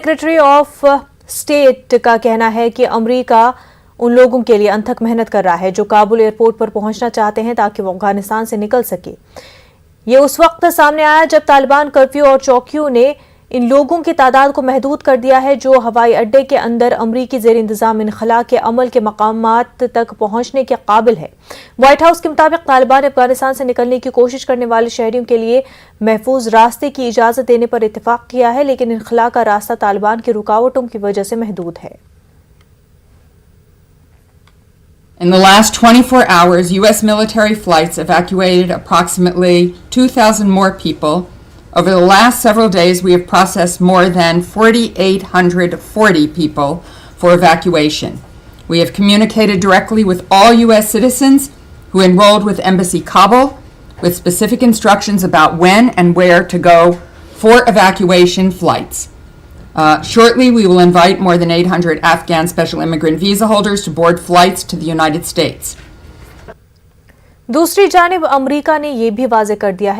Secretary of state का कहना है कि अमेरिका उन लोगों के लिए अनथक मेहनत कर रहा है जो काबुल एयरपोर्ट पर पहुंचना चाहते हैं ताकि वो अफगानिस्तान से निकल सके। ये उस वक्त सामने आया जब तालिबान कर्फ्यू और चौकियों ने इन लोगों की तादाद को महदूद कर दिया है जो हवाई अड्डे के अंदर अमरीकी जेर इंतजाम इनखला के अमल के मकामात तक पहुंचने के काबिल है। व्हाइट हाउस के मुताबिक तालिबान ने अफगानिस्तान से निकलने की कोशिश करने वाले शहरियों के लिए महफूज रास्ते की इजाजत देने पर इत्तेफाक किया है, लेकिन इनखला का रास्ता तालिबान की रुकावटों की वजह से महदूद है। In the last 24 hours, U.S. military flights evacuated approximately 2,000 more people. Over the last several days, we have processed more than 4,840 people for evacuation. We have communicated directly with all U.S. citizens who enrolled with Embassy Kabul with specific instructions about when and where to go for evacuation flights. Shortly, we will invite more than 800 Afghan special immigrant visa holders to board flights to the United States. दूसरी जानिब America ने यह भी वाज़ेह कर दिया है